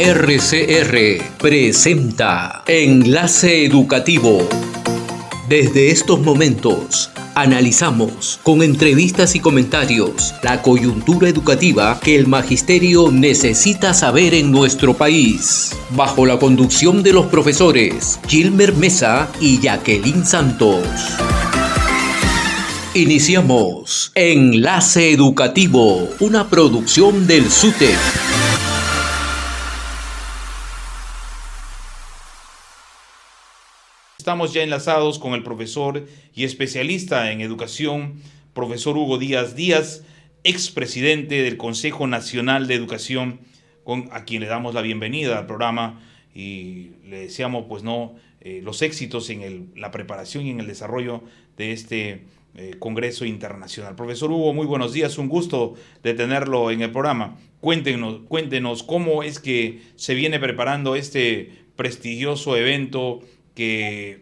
RCR presenta Enlace Educativo. Desde estos momentos analizamos con entrevistas y comentarios la coyuntura educativa que el magisterio necesita saber en nuestro país. Bajo la conducción de los profesores Gilmer Mesa y Jacqueline Santos. Iniciamos Enlace Educativo, una producción del SUTEP. Estamos ya enlazados con el profesor y especialista en educación, profesor Hugo Díaz Díaz, expresidente del Consejo Nacional de Educación, a quien le damos la bienvenida al programa y le deseamos los éxitos en la preparación y en el desarrollo de este Congreso Internacional. Profesor Hugo, muy buenos días, un gusto de tenerlo en el programa. Cuéntenos cómo es que se viene preparando este prestigioso evento que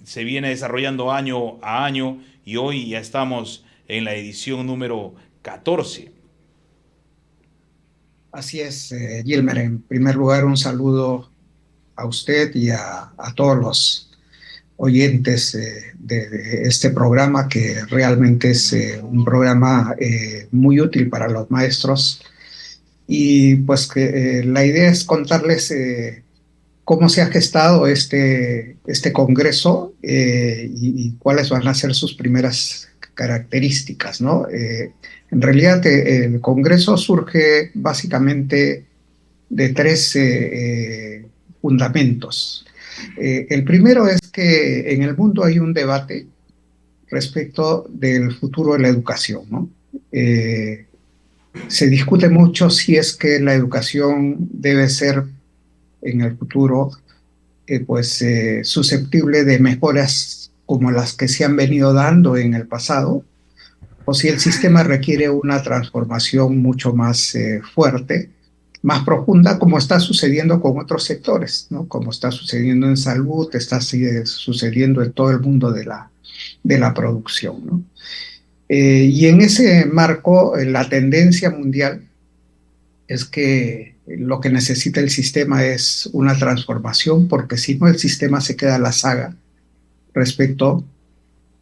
se viene desarrollando año a año y hoy ya estamos en la edición número 14. Así es, Gilmer. En primer lugar, un saludo a usted y a todos los oyentes de este programa, que realmente es un programa muy útil para los maestros. Y pues que la idea es contarles cómo se ha gestado este congreso y cuáles van a ser sus primeras características, ¿no? En realidad, el congreso surge básicamente de tres fundamentos. El primero es que en el mundo hay un debate respecto del futuro de la educación, ¿no? Se discute mucho si es que la educación debe ser en el futuro susceptible de mejoras como las que se han venido dando en el pasado, o si el sistema requiere una transformación mucho más fuerte, más profunda, como está sucediendo con otros sectores, ¿no? Como está sucediendo en salud, está sucediendo en todo el mundo de la producción, ¿no? Y en ese marco, la tendencia mundial es que lo que necesita el sistema es una transformación, porque si no, el sistema se queda a la saga respecto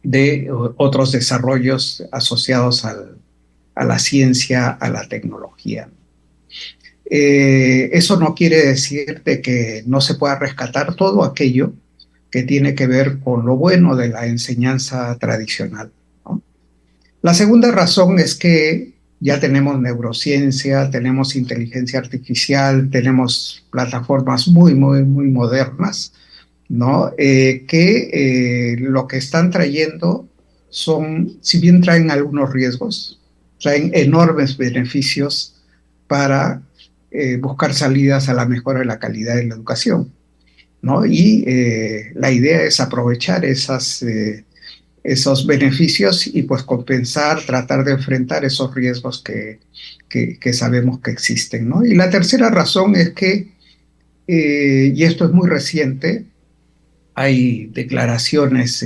de otros desarrollos asociados a la ciencia, a la tecnología. Eso no quiere decir de que no se pueda rescatar todo aquello que tiene que ver con lo bueno de la enseñanza tradicional, ¿no? La segunda razón es que ya tenemos neurociencia, tenemos inteligencia artificial, tenemos plataformas muy modernas, ¿no? Que lo que están trayendo son, si bien traen algunos riesgos, traen enormes beneficios para buscar salidas a la mejora de la calidad de la educación, ¿no? Y la idea es aprovechar esos beneficios y pues compensar, tratar de enfrentar esos riesgos que sabemos que existen, ¿no? Y la tercera razón es que, y esto es muy reciente, hay declaraciones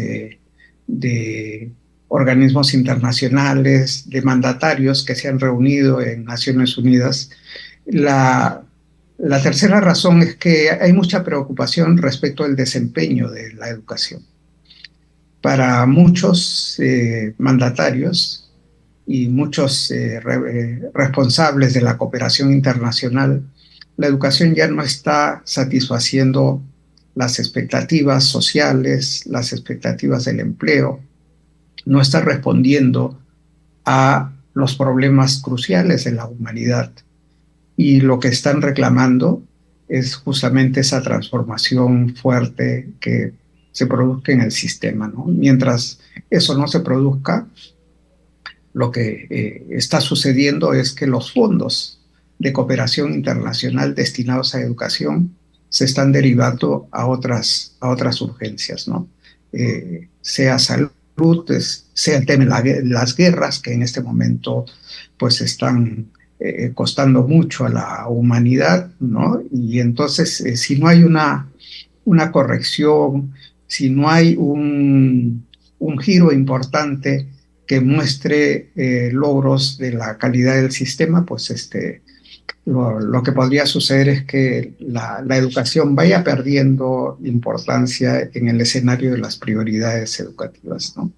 de organismos internacionales, de mandatarios que se han reunido en Naciones Unidas. La tercera razón es que hay mucha preocupación respecto al desempeño de la educación. Para muchos mandatarios y muchos responsables de la cooperación internacional, la educación ya no está satisfaciendo las expectativas sociales, las expectativas del empleo, no está respondiendo a los problemas cruciales de la humanidad. Y lo que están reclamando es justamente esa transformación fuerte que se produzca en el sistema, ¿no? Mientras eso no se produzca, lo que está sucediendo es que los fondos de cooperación internacional destinados a educación se están derivando a otras urgencias, ¿no? Sea salud, sea el tema de las guerras, que en este momento pues están costando mucho a la humanidad, ¿no? Y entonces, si no hay una corrección, si no hay un giro importante que muestre logros de la calidad del sistema, pues lo que podría suceder es que la educación vaya perdiendo importancia en el escenario de las prioridades educativas, ¿no?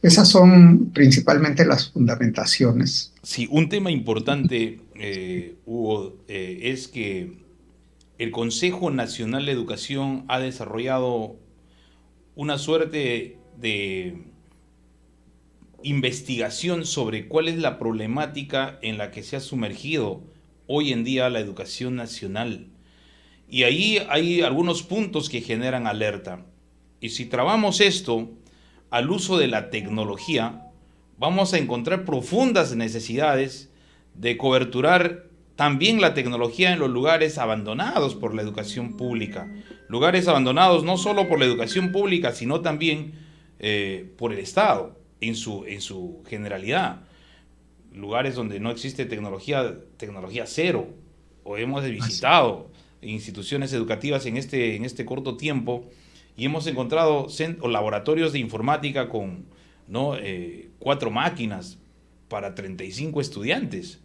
Esas son principalmente las fundamentaciones. Sí, un tema importante, Hugo, es que el Consejo Nacional de Educación ha desarrollado una suerte de investigación sobre cuál es la problemática en la que se ha sumergido hoy en día la educación nacional. Y ahí hay algunos puntos que generan alerta. Y si trabamos esto al uso de la tecnología, vamos a encontrar profundas necesidades de coberturar también la tecnología en los lugares abandonados por la educación pública. Lugares abandonados no solo por la educación pública, sino también por el Estado en su generalidad. Lugares donde no existe tecnología cero, o hemos visitado instituciones educativas en este corto tiempo y hemos encontrado laboratorios de informática con, ¿no? 4 máquinas para 35 estudiantes.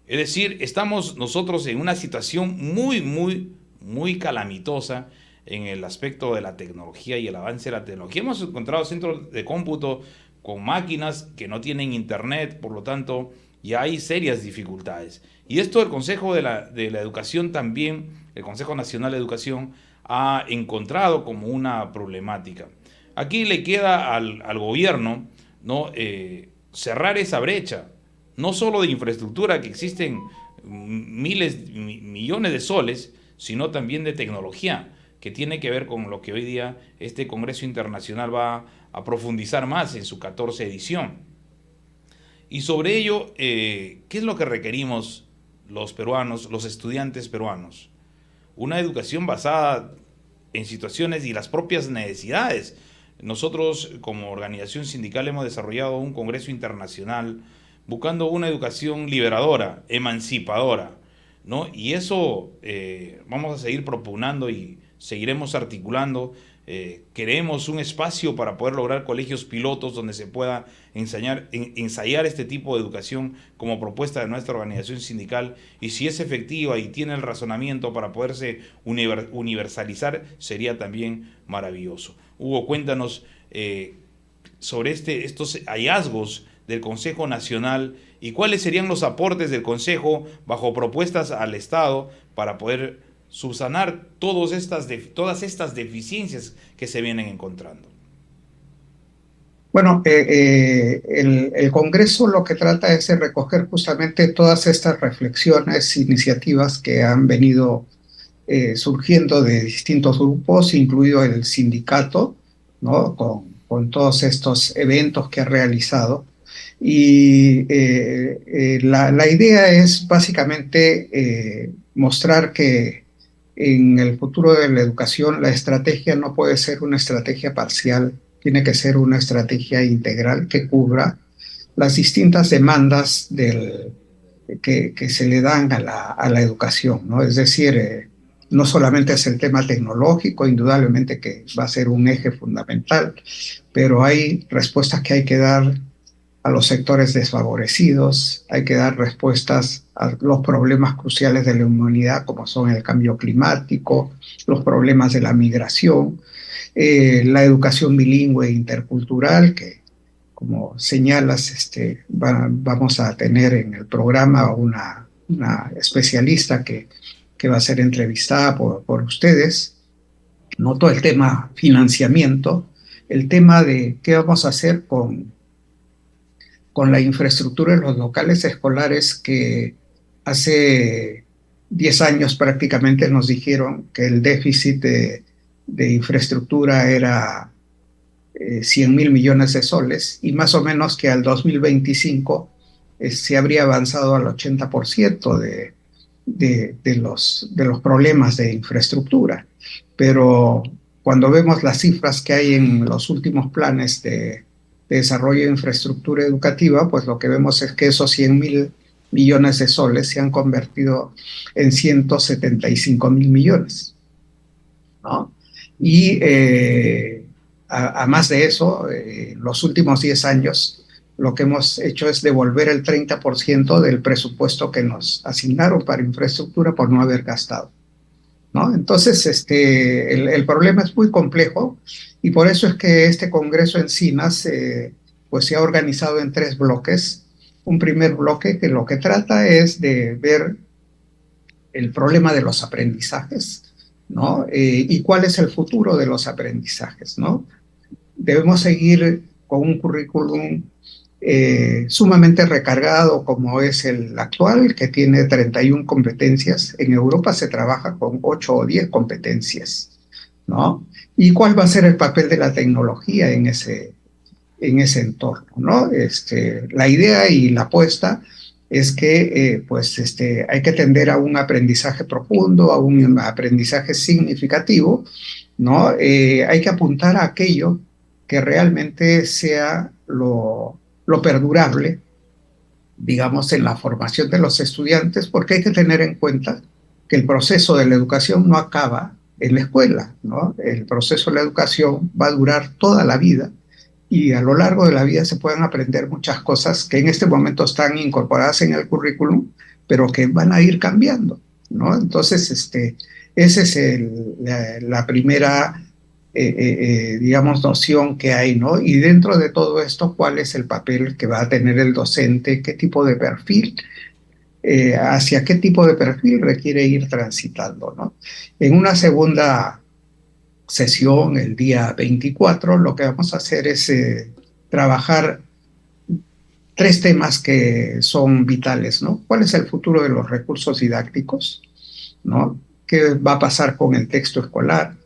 Es decir, estamos nosotros en una situación muy calamitosa en el aspecto de la tecnología y el avance de la tecnología. Hemos encontrado centros de cómputo con máquinas que no tienen internet, por lo tanto, ya hay serias dificultades. Y esto el Consejo de la Educación también, el Consejo Nacional de Educación, ha encontrado como una problemática. Aquí le queda al gobierno, ¿no? Cerrar esa brecha, no solo de infraestructura, que existen millones de soles, sino también de tecnología, que tiene que ver con lo que hoy día este Congreso Internacional va a profundizar más en su 14 edición. Y sobre ello, ¿qué es lo que requerimos los peruanos, los estudiantes peruanos? Una educación basada en situaciones y las propias necesidades. Nosotros como organización sindical hemos desarrollado un congreso internacional buscando una educación liberadora, emancipadora, ¿no? Y eso vamos a seguir propugnando y seguiremos articulando. Queremos un espacio para poder lograr colegios pilotos donde se pueda ensayar este tipo de educación como propuesta de nuestra organización sindical, y si es efectiva y tiene el razonamiento para poderse universalizar, sería también maravilloso. Hugo, cuéntanos sobre estos hallazgos del Consejo Nacional y cuáles serían los aportes del Consejo bajo propuestas al Estado para poder subsanar todas estas deficiencias que se vienen encontrando. Bueno, el Congreso lo que trata es de recoger justamente todas estas reflexiones, iniciativas que han venido surgiendo de distintos grupos, incluido el sindicato, ¿no? Con todos estos eventos que ha realizado. Y la idea es básicamente mostrar que en el futuro de la educación la estrategia no puede ser una estrategia parcial, tiene que ser una estrategia integral que cubra las distintas demandas que se le dan a la educación, ¿no? Es decir, no solamente es el tema tecnológico, indudablemente que va a ser un eje fundamental, pero hay respuestas que hay que dar a los sectores desfavorecidos, hay que dar respuestas a los problemas cruciales de la humanidad, como son el cambio climático, los problemas de la migración, la educación bilingüe e intercultural, que como señalas, vamos a tener en el programa una especialista que va a ser entrevistada por ustedes. No todo el tema financiamiento, el tema de qué vamos a hacer con la infraestructura en los locales escolares, que hace 10 años prácticamente nos dijeron que el déficit de infraestructura era 100.000 millones de soles, y más o menos que al 2025 se habría avanzado al 80% de los problemas de infraestructura. Pero cuando vemos las cifras que hay en los últimos planes de desarrollo de infraestructura educativa, pues lo que vemos es que esos 100.000 millones de soles se han convertido en 175.000 millones, ¿no? Y a más de eso, los últimos 10 años, lo que hemos hecho es devolver el 30% del presupuesto que nos asignaron para infraestructura por no haber gastado, ¿no? Entonces, el problema es muy complejo y por eso es que este Congreso en Cinas pues se ha organizado en tres bloques. Un primer bloque que lo que trata es de ver el problema de los aprendizajes, ¿no? Y cuál es el futuro de los aprendizajes, ¿no? Debemos seguir con un currículum sumamente recargado como es el actual, que tiene 31 competencias. En Europa se trabaja con 8 o 10 competencias, ¿no? ¿Y cuál va a ser el papel de la tecnología en ese entorno, ¿no? La idea y la apuesta es que hay que tender a un aprendizaje profundo, a un aprendizaje significativo, ¿no? Hay que apuntar a aquello que realmente sea lo perdurable, digamos, en la formación de los estudiantes, porque hay que tener en cuenta que el proceso de la educación no acaba en la escuela, ¿no? El proceso de la educación va a durar toda la vida y a lo largo de la vida se pueden aprender muchas cosas que en este momento están incorporadas en el currículum, pero que van a ir cambiando, ¿no? Entonces, esa es la primera, digamos, noción que hay, ¿no? Y dentro de todo esto, ¿cuál es el papel que va a tener el docente? ¿Qué tipo de perfil? ¿Hacia qué tipo de perfil requiere ir transitando, ¿no? En una segunda sesión, el día 24, lo que vamos a hacer es trabajar tres temas que son vitales, ¿no? ¿Cuál es el futuro de los recursos didácticos? ¿No? ¿Qué va a pasar con el texto escolar?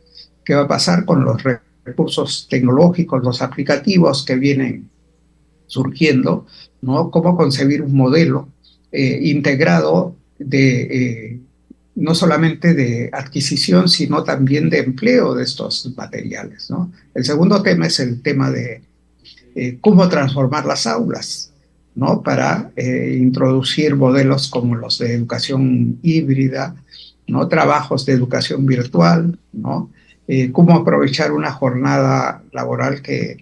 ¿Qué va a pasar con los recursos tecnológicos, los aplicativos que vienen surgiendo? ¿No? ¿Cómo concebir un modelo integrado no solamente de adquisición, sino también de empleo de estos materiales, ¿no? El segundo tema es el tema de cómo transformar las aulas, ¿no? Para introducir modelos como los de educación híbrida, ¿no? Trabajos de educación virtual, ¿no? Cómo aprovechar una jornada laboral que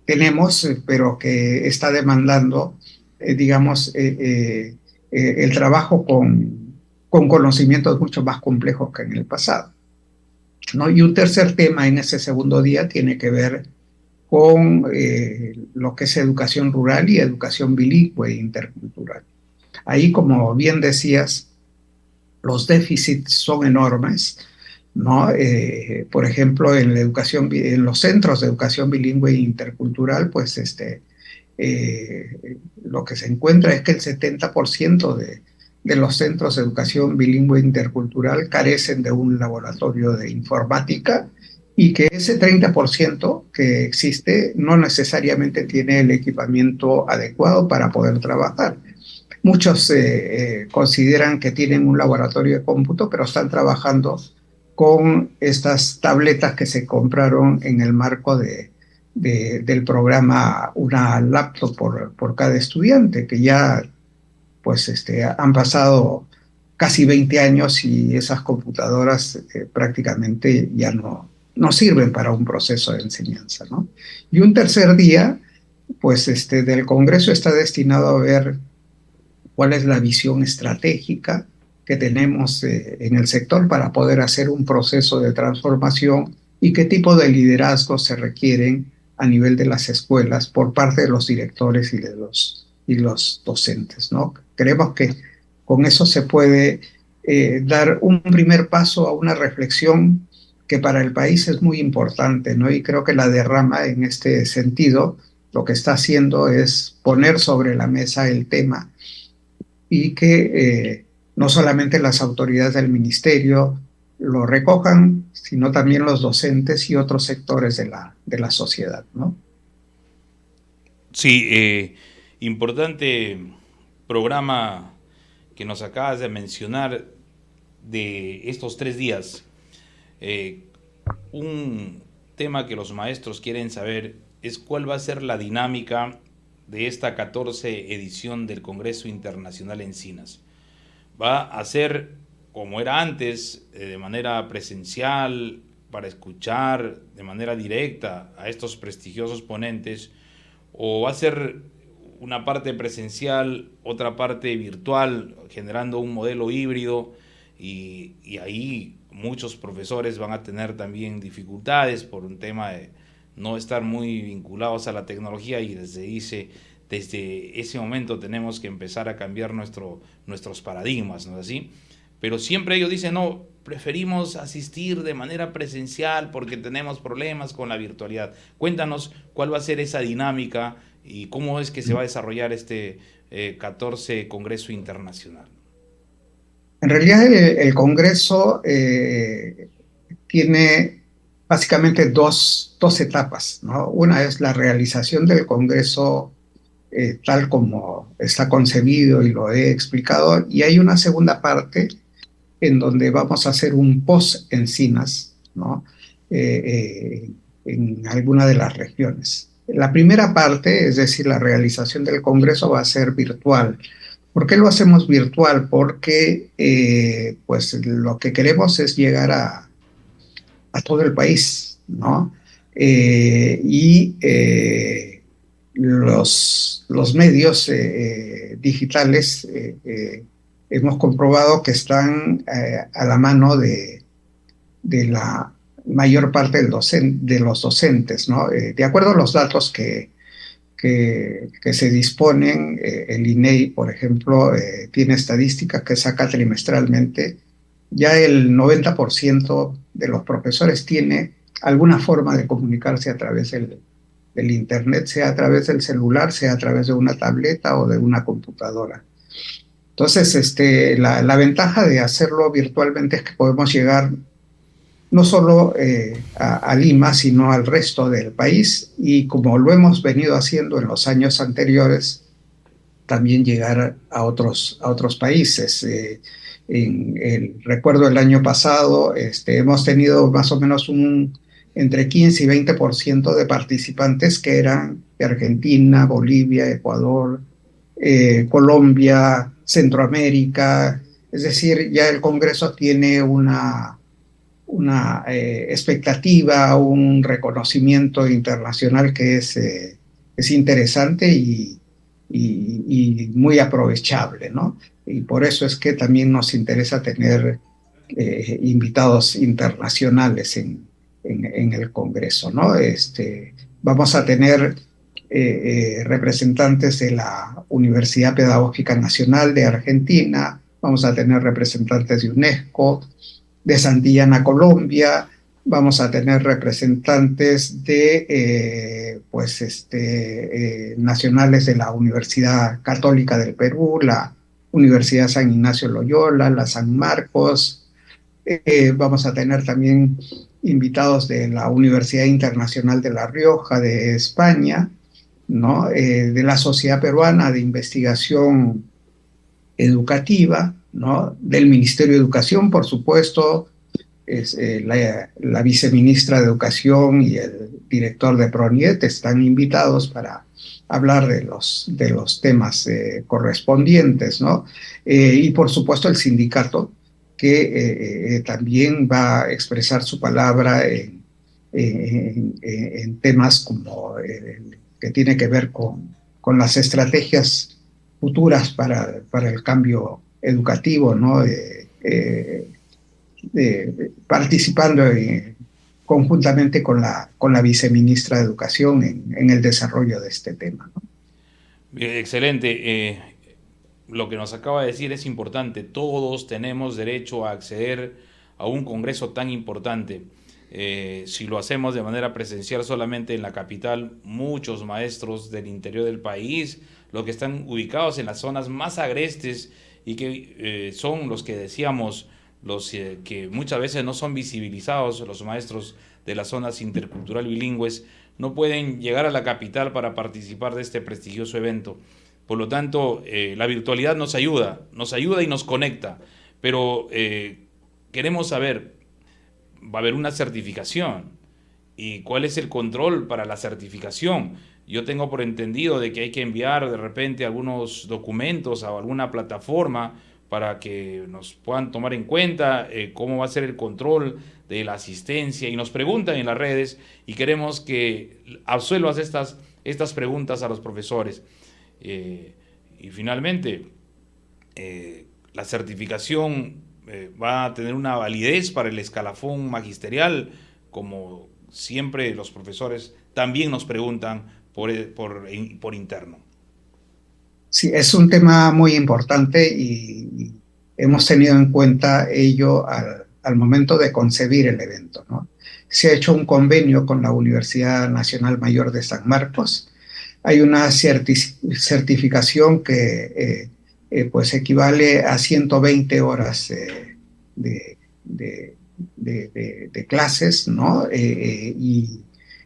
tenemos, pero que está demandando, digamos, el trabajo con conocimientos mucho más complejos que en el pasado, ¿no? Y un tercer tema en ese segundo día tiene que ver con lo que es educación rural y educación bilingüe e intercultural. Ahí, como bien decías, los déficits son enormes, ¿no? Por ejemplo, en la educación, en los centros de educación bilingüe e intercultural, pues lo que se encuentra es que el 70% de los centros de educación bilingüe e intercultural carecen de un laboratorio de informática y que ese 30% que existe no necesariamente tiene el equipamiento adecuado para poder trabajar. Muchos consideran que tienen un laboratorio de cómputo, pero están trabajando con estas tabletas que se compraron en el marco del programa Una Laptop por cada estudiante, que ya pues han pasado casi 20 años y esas computadoras prácticamente ya no sirven para un proceso de enseñanza, ¿no? Y un tercer día, pues del Congreso está destinado a ver cuál es la visión estratégica que tenemos en el sector para poder hacer un proceso de transformación y qué tipo de liderazgo se requieren a nivel de las escuelas por parte de los directores y los docentes, ¿no? Creemos que con eso se puede dar un primer paso a una reflexión que para el país es muy importante, ¿no? Y creo que la derrama en este sentido lo que está haciendo es poner sobre la mesa el tema y que no solamente las autoridades del ministerio lo recojan, sino también los docentes y otros sectores de la sociedad, ¿no? Sí, importante programa que nos acabas de mencionar de estos 3 días. Un tema que los maestros quieren saber es cuál va a ser la dinámica de esta 14 edición del Congreso Internacional en Cinas. ¿Va a ser como era antes, de manera presencial, para escuchar de manera directa a estos prestigiosos ponentes, o va a ser una parte presencial, otra parte virtual, generando un modelo híbrido y ahí muchos profesores van a tener también dificultades por un tema de no estar muy vinculados a la tecnología y desde ese momento tenemos que empezar a cambiar nuestros paradigmas, ¿no es así? Pero siempre ellos dicen, no, preferimos asistir de manera presencial porque tenemos problemas con la virtualidad. Cuéntanos cuál va a ser esa dinámica y cómo es que se va a desarrollar este 14 Congreso Internacional. En realidad el Congreso tiene básicamente dos etapas, ¿no? Una es la realización del Congreso tal como está concebido y lo he explicado, y hay una segunda parte en donde vamos a hacer un post-encinas, ¿no? En alguna de las regiones. La primera parte, es decir, la realización del Congreso va a ser virtual. ¿Por qué lo hacemos virtual? Porque pues lo que queremos es llegar a todo el país, ¿no? Los medios digitales hemos comprobado que están a la mano de la mayor parte de los docentes, ¿no? De acuerdo a los datos que se disponen, el INEI, por ejemplo, tiene estadísticas que saca trimestralmente. Ya el 90% de los profesores tiene alguna forma de comunicarse a través del Internet, sea a través del celular, sea a través de una tableta o de una computadora. Entonces, la ventaja de hacerlo virtualmente es que podemos llegar no solo a Lima, sino al resto del país, y como lo hemos venido haciendo en los años anteriores, también llegar a otros países. Recuerdo el año pasado, hemos tenido más o menos entre 15 y 20% de participantes que eran de Argentina, Bolivia, Ecuador, Colombia, Centroamérica. Es decir, ya el Congreso tiene una expectativa, un reconocimiento internacional que es interesante y muy aprovechable, ¿no? Y por eso es que también nos interesa tener invitados internacionales en el Congreso, ¿no? Vamos a tener representantes de la Universidad Pedagógica Nacional de Argentina, vamos a tener representantes de UNESCO, de Santillana, Colombia, vamos a tener representantes de nacionales de la Universidad Católica del Perú, la Universidad San Ignacio Loyola, la San Marcos. Vamos a tener también invitados de la Universidad Internacional de La Rioja, de España, ¿no? De la Sociedad Peruana de Investigación Educativa, ¿no? Del Ministerio de Educación, por supuesto, la viceministra de Educación y el director de PRONIET están invitados para hablar de los temas correspondientes, ¿no? Y por supuesto el sindicato, que también va a expresar su palabra en temas como que tiene que ver con las estrategias futuras para el cambio educativo, ¿no? Participando conjuntamente con la viceministra de Educación en el desarrollo de este tema, ¿no? Bien, excelente. Lo que nos acaba de decir es importante. Todos tenemos derecho a acceder a un congreso tan importante. Si lo hacemos de manera presencial solamente en la capital, muchos maestros del interior del país, los que están ubicados en las zonas más agrestes y que son los que decíamos, los que muchas veces no son visibilizados, los maestros de las zonas intercultural bilingües, no pueden llegar a la capital para participar de este prestigioso evento. Por lo tanto, la virtualidad nos ayuda y nos conecta, pero queremos saber, va a haber una certificación y cuál es el control para la certificación. Yo tengo por entendido de que hay que enviar de repente algunos documentos a alguna plataforma para que nos puedan tomar en cuenta cómo va a ser el control de la asistencia, y nos preguntan en las redes y queremos que absuelvas estas estas preguntas a los profesores. Y finalmente, la certificación va a tener una validez para el escalafón magisterial, como siempre los profesores también nos preguntan por interno. Sí, es un tema muy importante y hemos tenido en cuenta ello al momento de concebir el evento, ¿no? Se ha hecho un convenio con la Universidad Nacional Mayor de San Marcos. Hay una certificación que pues equivale a 120 horas de, de- de clases, ¿no? Y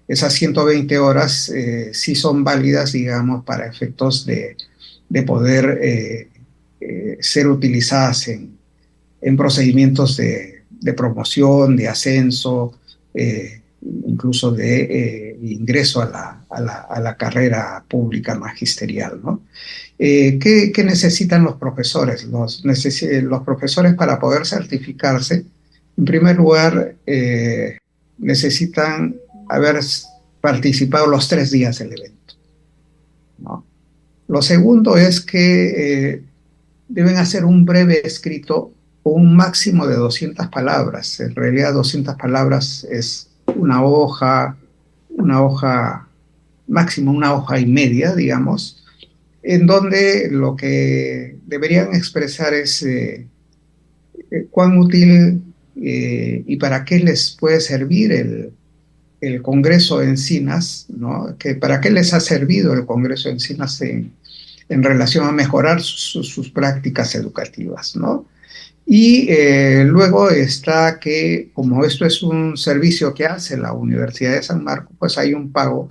esas 120 horas sí son válidas, digamos, para efectos de poder ser utilizadas en procedimientos de promoción, de ascenso, incluso de ingreso a la carrera pública magisterial, ¿no? ¿Qué necesitan los profesores? Los profesores para poder certificarse, en primer lugar, necesitan haber participado los 3 días del evento, ¿no? Lo segundo es que deben hacer un breve escrito o un máximo de 200 palabras. En realidad 200 palabras es una hoja, máximo una hoja y media, digamos, en donde lo que deberían expresar es cuán útil y para qué les puede servir el Congreso de Encinas, ¿no? ¿Para qué les ha servido el Congreso de Encinas en relación a mejorar sus prácticas educativas, ¿no? Y luego está que, como esto es un servicio que hace la Universidad de San Marcos, pues hay un pago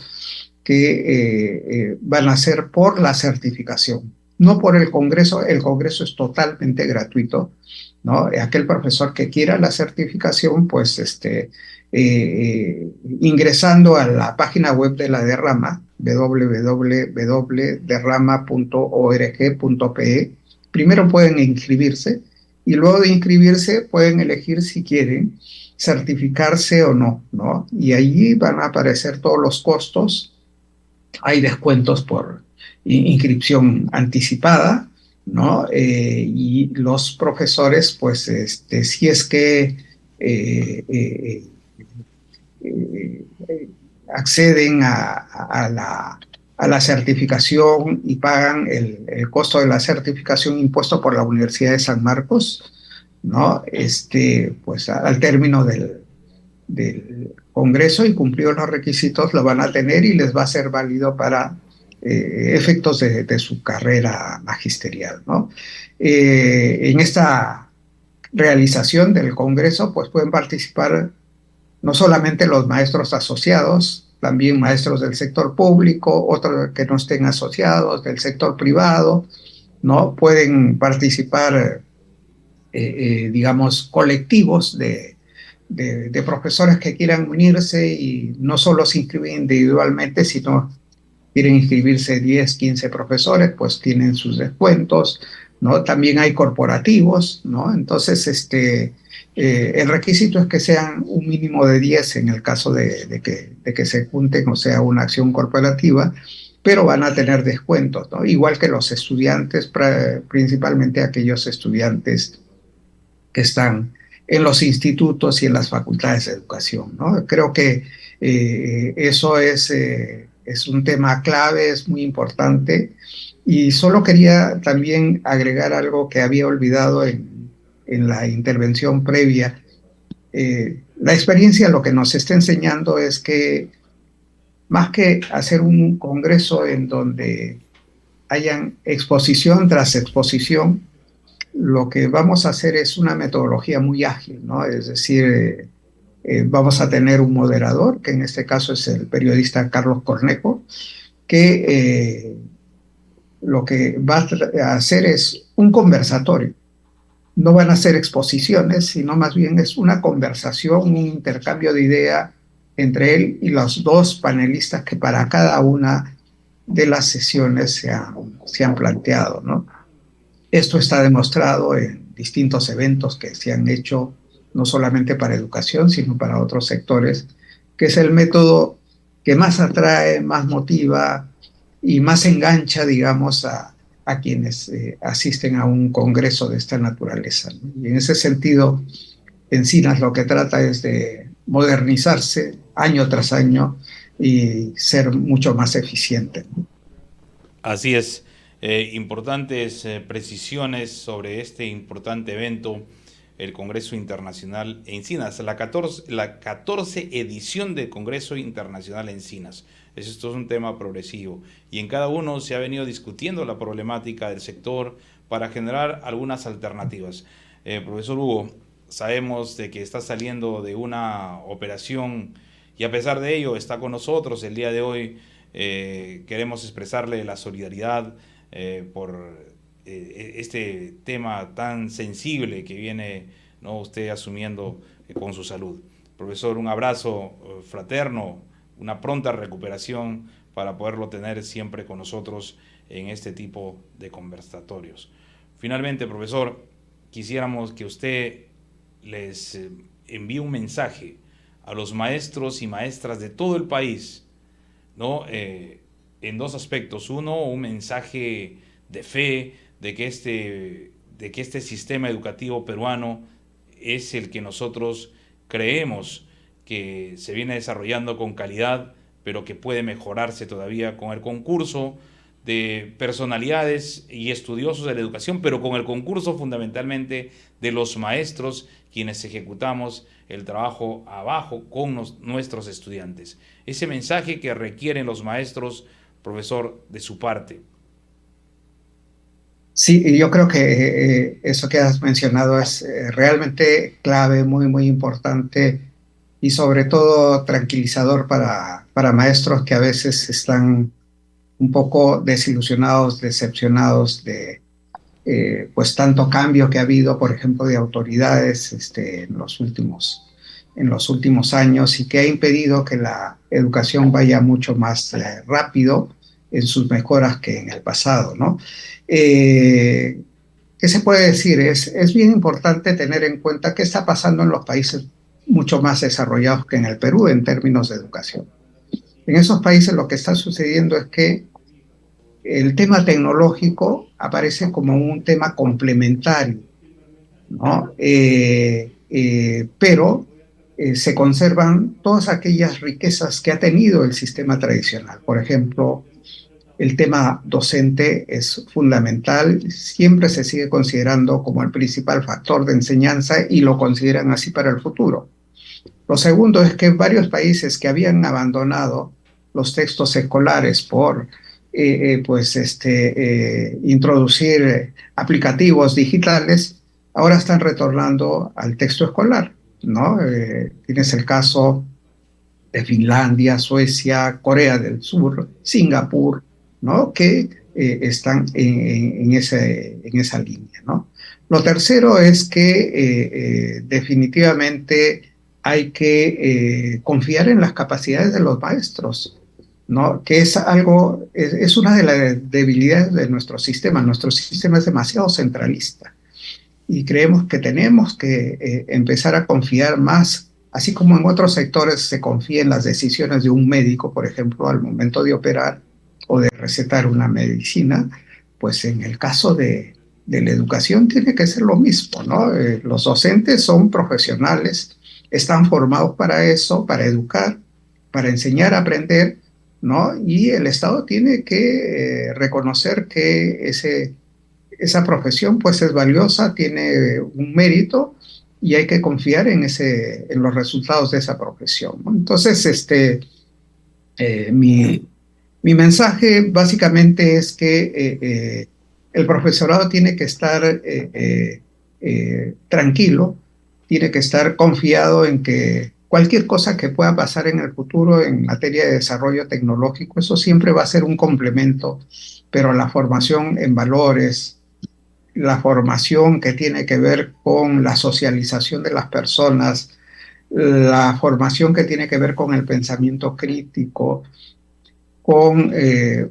que van a hacer por la certificación, no por el Congreso es totalmente gratuito, ¿no? Aquel profesor que quiera la certificación, pues ingresando a la página web de la Derrama, www.derrama.org.pe, primero pueden inscribirse y luego de inscribirse pueden elegir si quieren certificarse o no, ¿no? Y allí van a aparecer todos los costos. Hay descuentos por inscripción anticipada, ¿no? Y los profesores, pues, si es que eh, eh, eh, acceden a la certificación y pagan el costo de la certificación impuesto por la Universidad de San Marcos, ¿no? Pues al término del Congreso y cumplidos los requisitos lo van a tener y les va a ser válido para efectos de su carrera magisterial, ¿no? En esta realización del Congreso pues pueden participar no solamente los maestros asociados, también maestros del sector público, otros que no estén asociados, del sector privado, ¿no? Pueden participar, digamos, colectivos de profesores que quieran unirse y no solo se inscriben individualmente, sino quieren inscribirse 10, 15 profesores, pues tienen sus descuentos, ¿no? También hay corporativos, ¿no? Entonces, el requisito es que sean un mínimo de 10 en el caso de que se junten, o sea, una acción corporativa, pero van a tener descuentos, ¿no? Igual que los estudiantes, principalmente aquellos estudiantes que están en los institutos y en las facultades de educación, ¿no? Creo que eso es un tema clave, es muy importante. Y solo quería también agregar algo que había olvidado en la intervención previa. La experiencia lo que nos está enseñando es que más que hacer un congreso en donde hayan exposición tras exposición, lo que vamos a hacer es una metodología muy ágil, ¿no? Es decir, vamos a tener un moderador, que en este caso es el periodista Carlos Cornejo, que lo que va a hacer es un conversatorio. No van a ser exposiciones, sino más bien es una conversación, un intercambio de idea entre él y los dos panelistas que para cada una de las sesiones se han planteado, ¿no? Esto está demostrado en distintos eventos que se han hecho, no solamente para educación, sino para otros sectores, que es el método que más atrae, más motiva y más engancha, digamos, a quienes asisten a un congreso de esta naturaleza, ¿no? Y en ese sentido, Encinas lo que trata es de modernizarse año tras año y ser mucho más eficiente, ¿no? Así es, importantes precisiones sobre este importante evento, el Congreso Internacional Encinas, la 14 edición del Congreso Internacional Encinas. Esto es un tema progresivo y en cada uno se ha venido discutiendo la problemática del sector para generar algunas alternativas. Profesor Hugo, sabemos de que está saliendo de una operación y a pesar de ello está con nosotros el día de hoy. Queremos expresarle la solidaridad por este tema tan sensible que viene, ¿no?, usted asumiendo con su salud. Profesor, un abrazo fraterno, una pronta recuperación para poderlo tener siempre con nosotros en este tipo de conversatorios. Finalmente, profesor, quisiéramos que usted les envíe un mensaje a los maestros y maestras de todo el país, ¿no? En dos aspectos. Uno, un mensaje de fe de que este sistema educativo peruano es el que nosotros creemos que se viene desarrollando con calidad, pero que puede mejorarse todavía con el concurso de personalidades y estudiosos de la educación, pero con el concurso fundamentalmente de los maestros, quienes ejecutamos el trabajo abajo con nuestros estudiantes. Ese mensaje que requieren los maestros, profesor, de su parte. Sí, y yo creo que eso que has mencionado es realmente clave, muy, muy importante y sobre todo tranquilizador para maestros que a veces están un poco desilusionados, decepcionados de pues tanto cambio que ha habido, por ejemplo, de autoridades en los últimos años y que ha impedido que la educación vaya mucho más rápido en sus mejoras que en el pasado, ¿no? Eh, ¿Qué se puede decir? Es bien importante tener en cuenta qué está pasando en los países mucho más desarrollados que en el Perú en términos de educación. En esos países lo que está sucediendo es que el tema tecnológico aparece como un tema complementario, ¿no? Pero se conservan todas aquellas riquezas que ha tenido el sistema tradicional. Por ejemplo, el tema docente es fundamental, siempre se sigue considerando como el principal factor de enseñanza y lo consideran así para el futuro. Lo segundo es que en varios países que habían abandonado los textos escolares por introducir aplicativos digitales, ahora están retornando al texto escolar, ¿no? Tienes el caso de Finlandia, Suecia, Corea del Sur, Singapur, ¿no? Que están en esa línea, ¿no? Lo tercero es que definitivamente hay que confiar en las capacidades de los maestros, ¿no? Que es algo, es una de las debilidades de nuestro sistema. Nuestro sistema es demasiado centralista y creemos que tenemos que empezar a confiar más, así como en otros sectores se confía en las decisiones de un médico, por ejemplo, al momento de operar o de recetar una medicina, pues en el caso de la educación tiene que ser lo mismo, ¿no? Los docentes son profesionales, están formados para eso, para educar, para enseñar a aprender, ¿no? Y el Estado tiene que reconocer que esa profesión pues es valiosa, tiene un mérito y hay que confiar en los resultados de esa profesión, ¿no? Entonces, mi mensaje básicamente es que el profesorado tiene que estar tranquilo, tiene que estar confiado en que cualquier cosa que pueda pasar en el futuro en materia de desarrollo tecnológico, eso siempre va a ser un complemento, pero la formación en valores, la formación que tiene que ver con la socialización de las personas, la formación que tiene que ver con el pensamiento crítico, con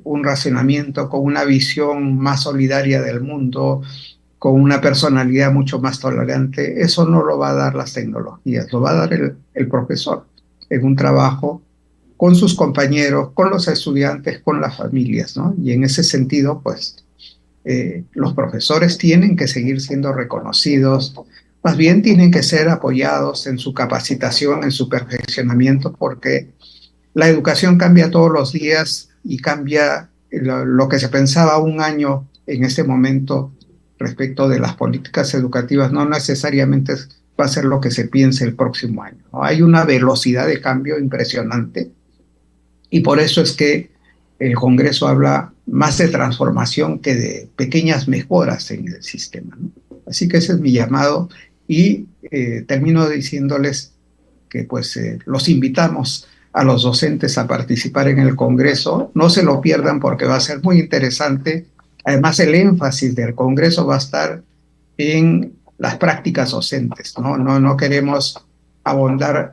un razonamiento, con una visión más solidaria del mundo, con una personalidad mucho más tolerante, eso no lo va a dar las tecnologías, lo va a dar el profesor en un trabajo con sus compañeros, con los estudiantes, con las familias, ¿no? Y en ese sentido, pues, los profesores tienen que seguir siendo reconocidos, más bien tienen que ser apoyados en su capacitación, en su perfeccionamiento, porque la educación cambia todos los días y cambia lo que se pensaba un año en este momento respecto de las políticas educativas, no necesariamente va a ser lo que se piense el próximo año, ¿no? Hay una velocidad de cambio impresionante y por eso es que el Congreso habla más de transformación que de pequeñas mejoras en el sistema, ¿no? Así que ese es mi llamado y termino diciéndoles que pues los invitamos a los docentes a participar en el Congreso. No se lo pierdan porque va a ser muy interesante. Además, el énfasis del Congreso va a estar en las prácticas docentes, ¿no? No queremos ahondar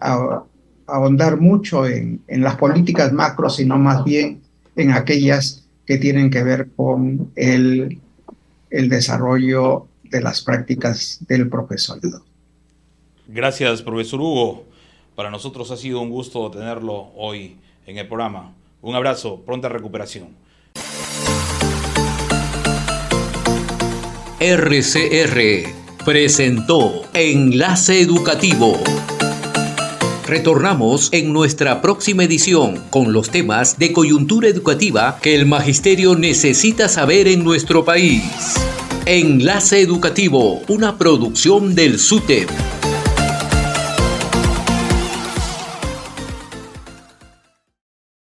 mucho en las políticas macro, sino más bien en aquellas que tienen que ver con el desarrollo de las prácticas del profesorado. Gracias, profesor Hugo. Para nosotros ha sido un gusto tenerlo hoy en el programa. Un abrazo, pronta recuperación. RCR presentó Enlace Educativo. Retornamos en nuestra próxima edición con los temas de coyuntura educativa que el magisterio necesita saber en nuestro país. Enlace Educativo, una producción del SUTEP.